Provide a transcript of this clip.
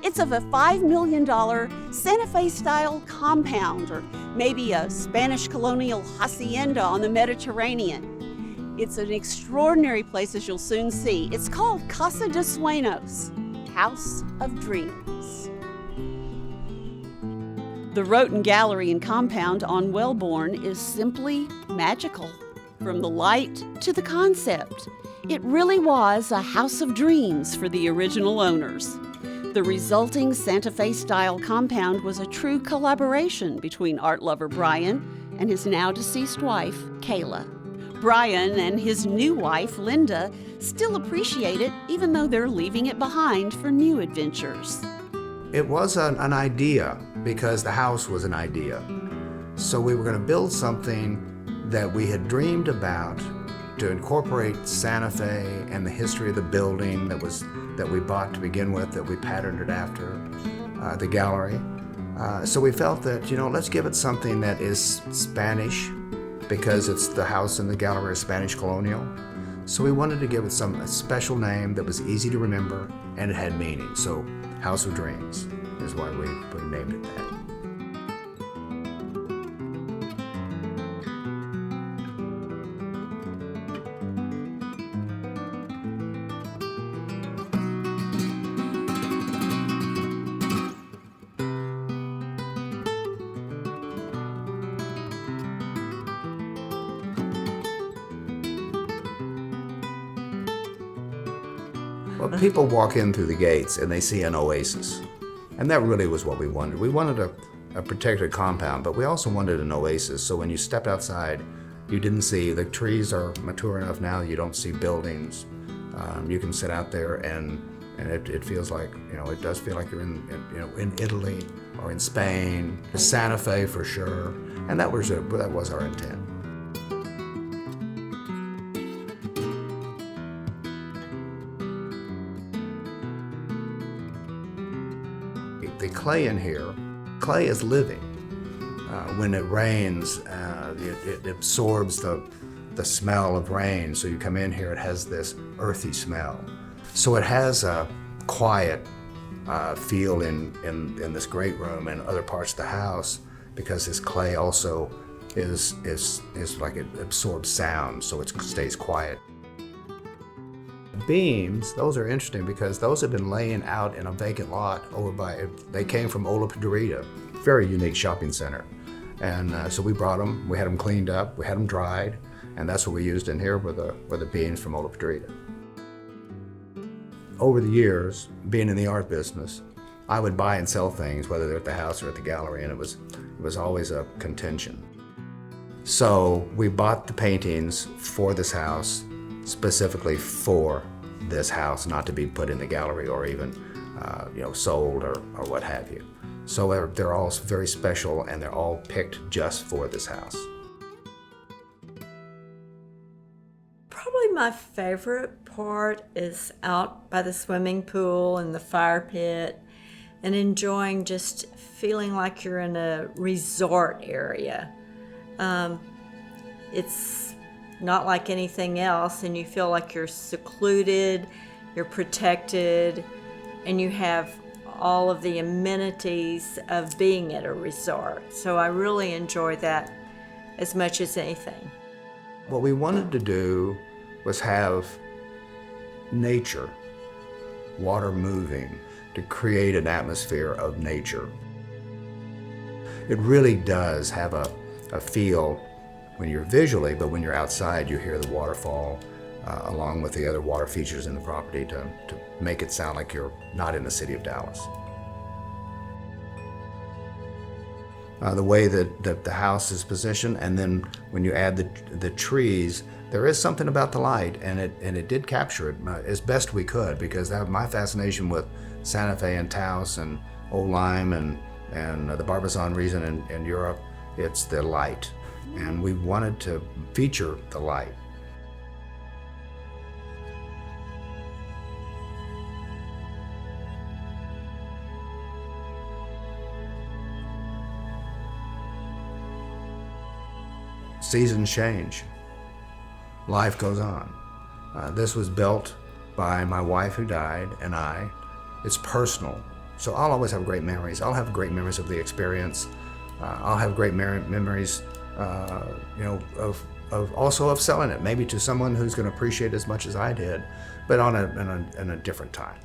It's of a $5 million Santa Fe-style compound, or maybe a Spanish colonial hacienda on the Mediterranean. It's an extraordinary place, as you'll soon see. It's called CASA de Sueños, House of Dreams. The Roten Gallery and compound on Wellborn is simply magical. From the light to the concept, it really was a house of dreams for the original owners. The resulting Santa Fe-style compound was a true collaboration between art lover Brian and his now-deceased wife, Kayla. Brian and his new wife, Linda, still appreciate it, even though they're leaving it behind for new adventures. It was an idea because the house was an idea. So we were going to build something that we had dreamed about to incorporate Santa Fe and the history of the building that we bought to begin with, that we patterned it after the gallery. So we felt that, let's give it something that is Spanish, because it's the house and the gallery is Spanish colonial. So we wanted to give it a special name that was easy to remember and it had meaning. So House of Dreams is why we named it that. Well, people walk in through the gates and they see an oasis. And that really was what we wanted. We wanted a protected compound, but we also wanted an oasis. So when you stepped outside, you didn't see, the trees are mature enough now, you don't see buildings. You can sit out there and it feels like, it does feel like you're in Italy or in Spain, Santa Fe for sure. And that was our intent. The clay in here, clay is living. When it rains, it absorbs the smell of rain. So you come in here, it has this earthy smell. So it has a quiet feel in this great room and other parts of the house, because this clay also is like it absorbs sound, so it stays quiet. Beams, those are interesting because those have been laying out in a vacant lot they came from Ola Pedrita, very unique shopping center. And so we brought them, we had them cleaned up, we had them dried, and that's what we used in here were the beams from Ola Pedrita. Over the years, being in the art business, I would buy and sell things, whether they're at the house or at the gallery, and it was always a contention. So we bought the paintings for this house, specifically for this house, not to be put in the gallery or even sold or what have you. So they're all very special and they're all picked just for this house. Probably my favorite part is out by the swimming pool and the fire pit and enjoying just feeling like you're in a resort area. It's not like anything else, and you feel like you're secluded, you're protected, and you have all of the amenities of being at a resort. So I really enjoy that as much as anything. What we wanted to do was have nature, water moving, to create an atmosphere of nature. It really does have a feel when you're visually, but when you're outside, you hear the waterfall along with the other water features in the property to make it sound like you're not in the city of Dallas. The way that the house is positioned, and then when you add the trees, there is something about the light, and it did capture it as best we could, because my fascination with Santa Fe and Taos and Old Lyme and the Barbizon region in Europe, it's the light. And we wanted to feature the light. Seasons change. Life goes on. This was built by my wife who died and I. It's personal. So I'll always have great memories. I'll have great memories of the experience. I'll have great memories, of also of selling it, maybe to someone who's going to appreciate it as much as I did, but in a different time.